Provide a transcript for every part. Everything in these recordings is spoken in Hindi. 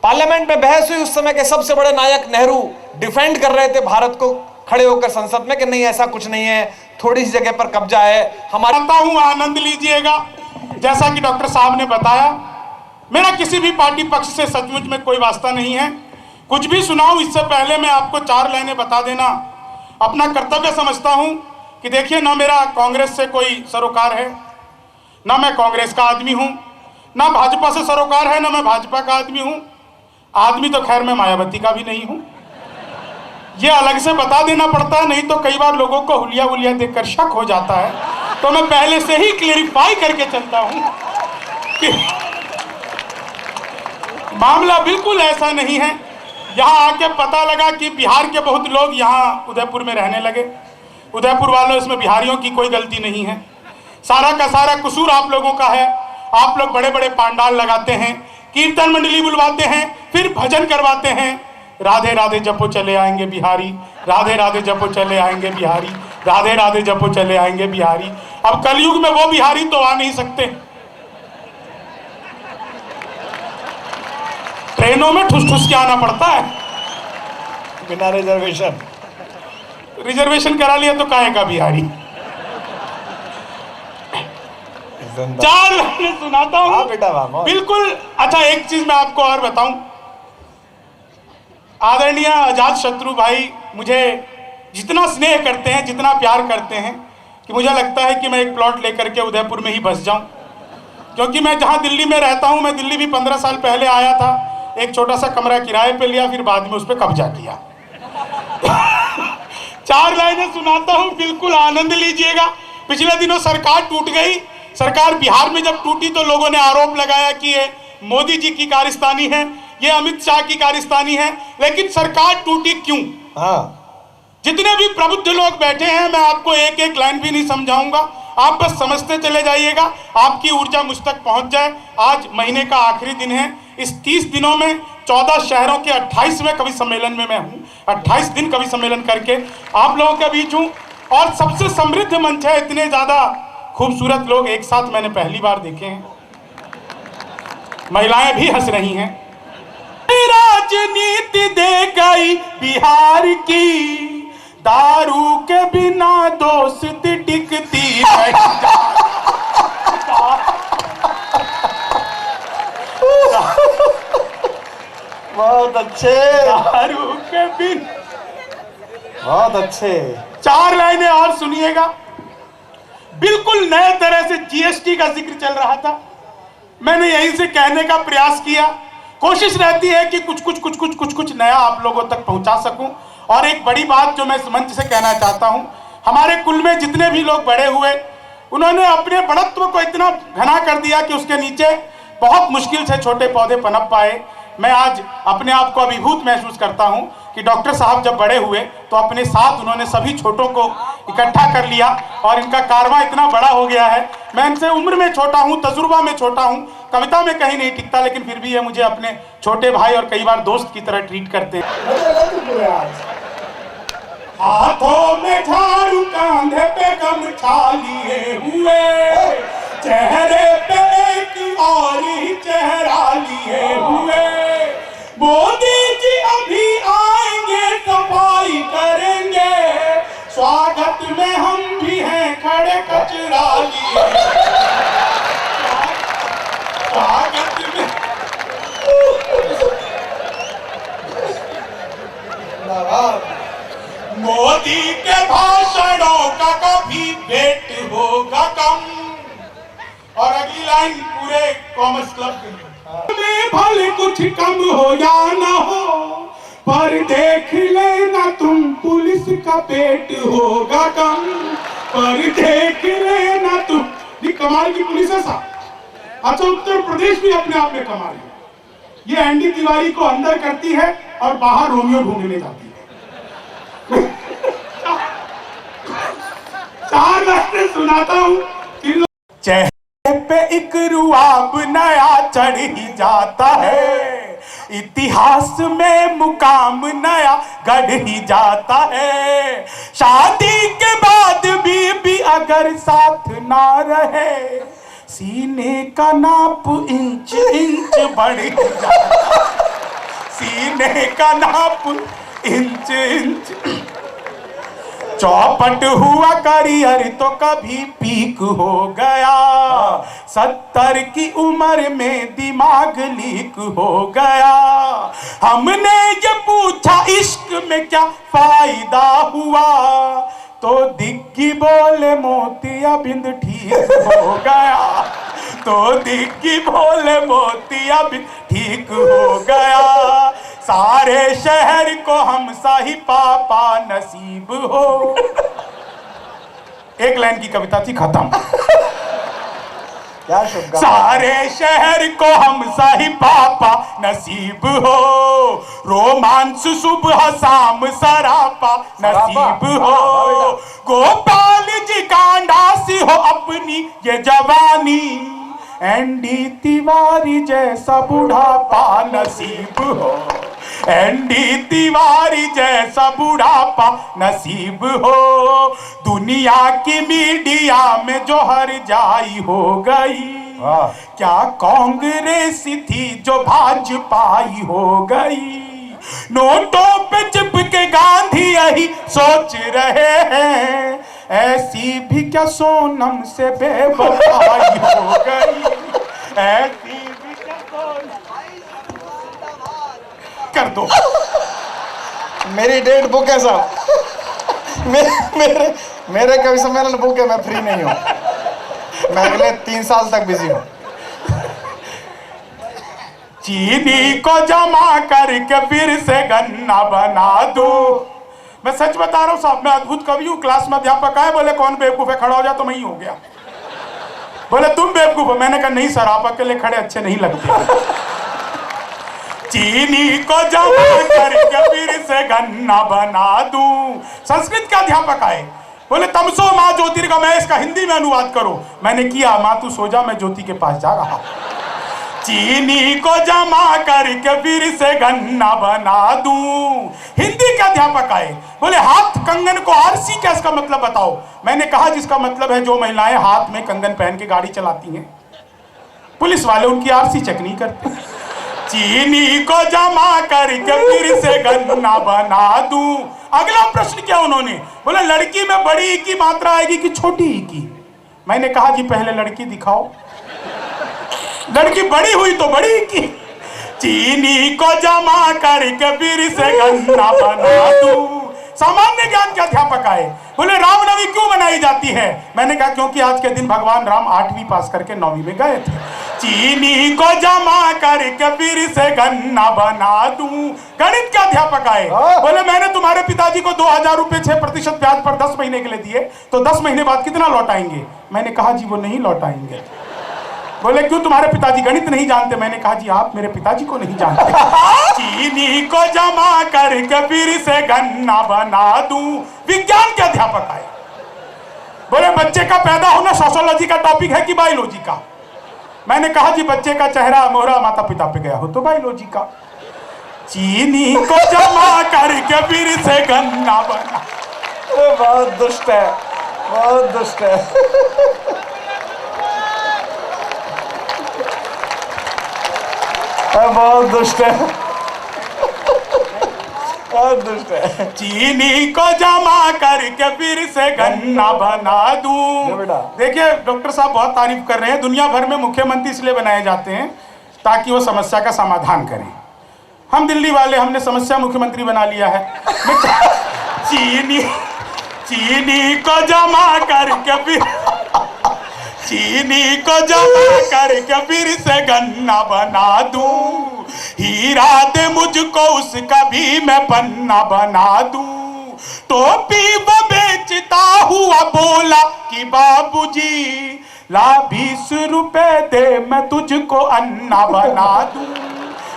पार्लियामेंट में बहस हुई, उस समय के सबसे बड़े नायक नेहरू डिफेंड कर रहे थे भारत को खड़े होकर संसद में कि नहीं ऐसा कुछ नहीं है, थोड़ी सी जगह पर कब्जा है हमारा। आनंद लीजिएगा। जैसा कि डॉक्टर साहब ने बताया, मेरा किसी भी पार्टी पक्ष से सचमुच में कोई वास्ता नहीं है। कुछ भी सुनाऊं इससे पहले मैं आपको 4 लाइनें बता देना अपना कर्तव्य समझता हूं कि देखिए, ना मेरा कांग्रेस से कोई सरोकार है, ना मैं कांग्रेस का आदमी हूं, ना भाजपा से सरोकार है, ना मैं भाजपा का आदमी हूं। आदमी तो खैर मैं मायावती का भी नहीं हूं, ये अलग से बता देना पड़ता है, नहीं तो कई बार लोगों को हुलिया हुलिया देखकर शक हो जाता है। तो मैं पहले से ही क्लेरिफाई करके चलता हूं कि मामला बिल्कुल ऐसा नहीं है। यहां आके पता लगा कि बिहार के बहुत लोग यहां उदयपुर में रहने लगे। उदयपुर वालों, इसमें बिहारियों की कोई गलती नहीं है, सारा का सारा कसूर आप लोगों का है। आप लोग बड़े बड़े पांडाल लगाते हैं, कीर्तन मंडली बुलवाते हैं, फिर भजन करवाते हैं, राधे राधे जपो चले आएंगे बिहारी, राधे राधे जपो चले आएंगे बिहारी, राधे राधे जपो चले आएंगे बिहारी। अब कलयुग में वो बिहारी तो आ नहीं सकते, ट्रेनों में ठुस ठुस के आना पड़ता है बिना रिजर्वेशन। रिजर्वेशन करा लिया तो काहे का बिहारी। 4 लाइनें सुनाता हूं। हाँ बेटा वाह, बिल्कुल। अच्छा, एक चीज मैं आपको और बताऊं, आदरणीय अजात शत्रु भाई मुझे जितना स्नेह करते हैं, जितना प्यार करते हैं, कि मुझे लगता है कि मैं एक प्लॉट लेकर के उदयपुर में ही बस जाऊं। क्योंकि मैं जहां दिल्ली में रहता हूं, मैं दिल्ली भी 15 साल पहले आया था, एक छोटा सा कमरा किराए पे लिया, फिर बाद में उस पर कब्जा किया। 4 लाइनें सुनाता हूं, बिल्कुल आनंद लीजिएगा। पिछले दिनों सरकार टूट गई। सरकार बिहार में जब टूटी तो लोगों ने आरोप लगाया कि ये मोदी जी की कारस्तानी है, ये अमित शाह की कारस्तानी है। लेकिन सरकार टूटी क्यों? हाँ, जितने भी प्रबुद्ध लोग बैठे हैं, मैं आपको एक एक लाइन भी नहीं समझाऊंगा, आप बस समझते चले जाइएगा, आपकी ऊर्जा मुझ तक पहुंच जाए। आज महीने का आखिरी दिन है। इस 30 दिनों में 14 शहरों के 28वें कवि सम्मेलन में मैं हूँ। 28 दिन कवि सम्मेलन करके आप लोगों के बीच हूँ, और सबसे समृद्ध मंच है। इतने ज्यादा खूबसूरत लोग एक साथ मैंने पहली बार देखे हैं। महिलाएं भी हंस रही हैं। राजनीति दे गई बिहार की, दारू के बिना दोस्ती टिकती नहीं। बहुत अच्छे, दारू के बिना। बहुत अच्छे। 4 लाइनें और सुनिएगा। बिल्कुल नए तरह से जीएसटी का जिक्र चल रहा था, मैंने यहीं से कहने का प्रयास किया। कोशिश रहती है कि कुछ नया आप लोगों तक पहुंचा सकूं। और एक बड़ी बात जो मैं इस मंच से कहना चाहता हूं, हमारे कुल में जितने भी लोग बड़े हुए, उन्होंने अपने बड़त्व को इतना घना कर दिया कि उसके नीचे बहुत मुश्किल से छोटे पौधे पनप पाए। मैं आज अपने आप को अभिभूत महसूस करता हूं कि डॉक्टर साहब जब बड़े हुए तो अपने साथ उन्होंने सभी छोटों को इकट्ठा कर लिया, और इनका कारवां इतना बड़ा हो गया है। मैं इनसे उम्र में छोटा हूं, तजुर्बा में छोटा हूं, कविता में कहीं नहीं टिकता, लेकिन फिर भी ये मुझे अपने छोटे भाई और कई बार दोस्त की तरह ट्रीट करते हैं। हाथों में झाड़ू, कांधे पे गमछा लिए हुए, चेहरे पे एक और ही चेहरा लिए हुए, मोदी जी अभी आएंगे, सफाई करेंगे, स्वागत में हम भी हैं खड़े, कचरा लिए स्वागत में। मोदी के भाषणों का कभी वेट होगा कम। और अगली लाइन पूरे कॉमर्स क्लब में, भले कुछ कम हो या ना हो, पर देख लेना तुम पुलिस का पेट होगा कम, पर देख लेना तुम। ये कमाल की पुलिस है साहब। अच्छा, उत्तर प्रदेश भी अपने आप में कमाल है। ये एनडी तिवारी को अंदर करती है और बाहर रोमियो ढूंढने जाती है। 4 लाइनें सुनाता हूं। चेहरे पे एक रुआब नया चढ़ ही जाता है, इतिहास में मुकाम नया गढ़ ही जाता है। शादी के बाद भी अगर साथ ना रहे, सीने का नाप इंच इंच बढ़ जाता है। सीने का नाप इंच इंच, चौपट हुआ करियर तो कभी पीक हो गया, 70 की उम्र में दिमाग लीक हो गया। हमने ये पूछा इश्क में क्या फायदा हुआ, तो दिग्गी बोले मोतिया बिंद ठीक हो गया, तो दिग्गी बोले मोतिया बिंद ठीक हो गया। सारे शहर को हम सा ही पापा नसीब हो। एक लाइन की कविता थी, खत्म। क्या शुभ। सारे शहर को हम सा ही पापा नसीब हो, रोमांस सुबह शाम सरापा नसीब हो। गोपाल जी कांडासी हो अपनी ये जवानी, एनडी तिवारी जैसा बुढ़ापा नसीब हो, एनडी तिवारी जैसा बुढ़ापा नसीब हो। दुनिया की मीडिया में जो हर जाई हो गई, क्या कांग्रेस थी जो भाजपाई हो गई। नोटों पे चिपके गांधी यही सोच रहे हैं, ऐसी भी क्या सोनम से बेवफाई हो गई, ऐसी भी क्या सोनम। कर दो। मेरी डेट बुक है साहब, मेरे कवि सम्मेलन बुक है, मैं फ्री नहीं हूँ, मैं अगले 3 साल तक बिजी हूँ। चीनी को जमा करके फिर से गन्ना बना दो। मैं सच बता रहा हूँ साहब, मैं अद्भुत कवि हूँ। क्लास में अध्यापक आए, बोले कौन बेवकूफ है, खड़ा हो जा, तो मैं ही हो गया। बोले तुम बेवकूफ हो, मैंने कहा नहीं सर, आप अकेले खड़े अच्छे नहीं लगते। चीनी को जमा करके फिर से गन्ना बना दूं। संस्कृत के अध्यापक आए, बोले तमसो माँ ज्योतिर्गमय, इसका हिंदी में अनुवाद करो। मैंने किया, माँ तू सो जा, मैं ज्योति के पास जा रहा। चीनी को जमा करके फिर से गन्ना बना दूं। हिंदी के अध्यापक आए, बोले हाथ कंगन को आरसी क्या इसका मतलब बताओ। मैंने कहा जिसका मतलब है जो महिलाएं हाथ में कंगन पहन के गाड़ी चलाती हैं, पुलिस वाले उनकी आरसी चेक नहीं करते। चीनी को जमा करके फिर से गन्ना बना दूं। अगला प्रश्न क्या उन्होंने, बोले लड़की में बड़ी ई की मात्रा आएगी कि छोटी ई की। मैंने कहा जी पहले लड़की दिखाओ, लड़की बड़ी हुई तो बड़ी की। चीनी को जमा करके फिर से गन्ना बना दूं। सामान्य ज्ञान के अध्यापक आए, बोले रामनवमी क्यों मनाई जाती है। मैंने कहा क्योंकि आज के दिन भगवान राम 8वीं पास करके 9वीं में गए थे। चीनी को जमा करके फिर से गन्ना बना दूं। गणित के अध्यापक आए, बोले मैंने तुम्हारे पिताजी को 2000 रुपए 6% ब्याज पर 10 महीने के लिए दिए, तो 10 महीने बाद कितना लौटाएंगे। मैंने कहा जी वो नहीं लौटाएंगे। बोले क्यों, तुम्हारे पिताजी गणित नहीं जानते। मैंने कहा जी आप मेरे पिताजी को नहीं जानते। चीनी को जमा करके फिर से गन्ना बना दूं। विज्ञान के अध्यापक आए, बोले बच्चे का पैदा होना सोशियोलॉजी का टॉपिक है कि बायोलॉजी का। मैंने कहा जी बच्चे का चेहरा मोहरा माता पिता पे गया हो तो बायोलॉजी का। चीनी को जमा करके फिर से गन्ना बना। बहुत दुष्ट है, बहुत दुष्ट है। बहुत दुष्ट है, बहुत दुष्ट है। चीनी को जमा करके फिर से गन्ना बना दूं। देखिए डॉक्टर साहब बहुत तारीफ कर रहे हैं। दुनिया भर में मुख्यमंत्री इसलिए बनाए जाते हैं ताकि वो समस्या का समाधान करें। हम दिल्ली वाले, हमने समस्या मुख्यमंत्री बना लिया है। चीनी को जमा करके फिर चीनी को जमा करके फिर से गन्ना बना दूं। हीरा दे मुझको उसका भी मैं पन्ना बना दूं। टोपी वो बेचता हुआ बोला कि बाबूजी ला 20 रुपए दे मैं तुझको अन्ना बना दूं।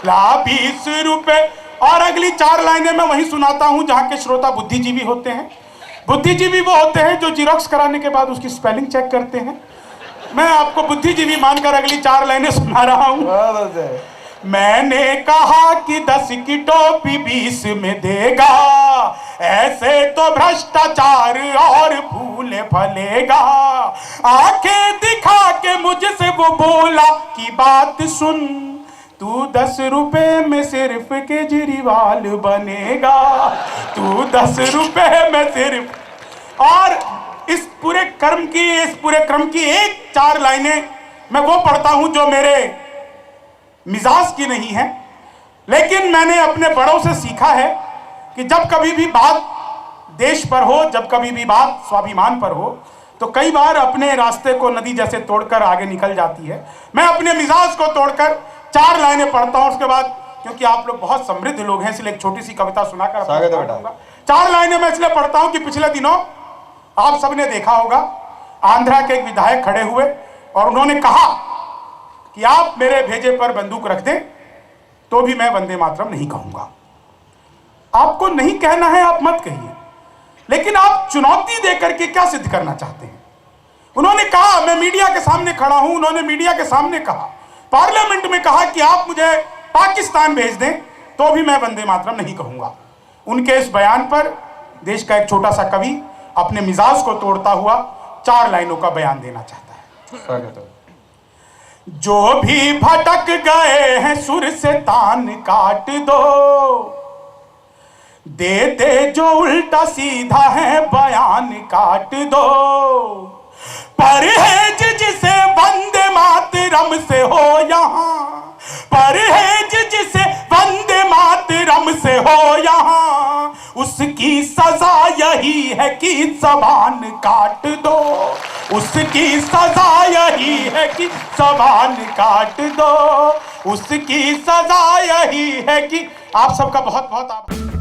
ला 20 रुपए। और अगली 4 लाइनें मैं वहीं सुनाता हूं जहां के श्रोता बुद्धिजीवी होते हैं। बुद्धिजीवी वो होते हैं जो जिरोक्स कराने के बाद उसकी स्पेलिंग चेक करते हैं। मैं आपको बुद्धिजीवी मानकर अगली 4 लाइनें सुना रहा हूं। मैंने कहा कि 10 की टोपी 20 में देगा, ऐसे तो भ्रष्टाचार और फूले फलेगा। आंखें दिखा के मुझसे वो बोला कि बात सुन, तू 10 रुपए में सिर्फ केजरीवाल बनेगा, तू 10 रुपए में सिर्फ। और इस पूरे क्रम की एक 4 लाइनें मैं वो पढ़ता हूं जो मेरे मिजाज की नहीं है, लेकिन मैंने अपने बड़ों से सीखा है कि जब कभी भी बात देश पर हो, जब कभी भी बात स्वाभिमान पर हो, तो कई बार अपने रास्ते को नदी जैसे तोड़कर आगे निकल जाती है। मैं अपने मिजाज को तोड़कर 4 लाइनें पढ़ता हूं, उसके बाद क्योंकि आप लोग बहुत समृद्ध लोग हैं इसलिए एक छोटी सी कविता सुनाकर स्वागत है बेटा। 4 लाइनें मैं इसलिए पढ़ता हूं कि पिछले दिनों आप सबने देखा होगा, आंध्रा के एक विधायक खड़े हुए और उन्होंने कहा कि आप मेरे भेजे पर बंदूक रख दें तो भी मैं वंदे मातरम नहीं कहूंगा। आपको नहीं कहना है, आप मत कहिए, लेकिन आप चुनौती देकर के क्या सिद्ध करना चाहते हैं? उन्होंने कहा, मैं मीडिया के सामने खड़ा हूं, उन्होंने मीडिया के सामने कहा, पार्लियामेंट में कहा कि आप मुझे पाकिस्तान भेज दें तो भी मैं वंदे मातरम नहीं कहूंगा। उनके इस बयान पर देश का एक छोटा सा कवि अपने मिजाज को तोड़ता हुआ 4 लाइनों का बयान देना चाहता है। स्वागत है। जो भी भटक गए हैं सुर से तान काट दो, दे दे जो उल्टा सीधा है बयान काट दो। परहेज जिसे वंदे मातरम से हो यहाँ, परहेज जिसे वंदे मातरम से हो यहाँ, उसकी सजा यही है कि जबान काट दो, उसकी सजा यही है कि जबान काट दो, उसकी सजा यही है कि। आप सबका बहुत बहुत आभार।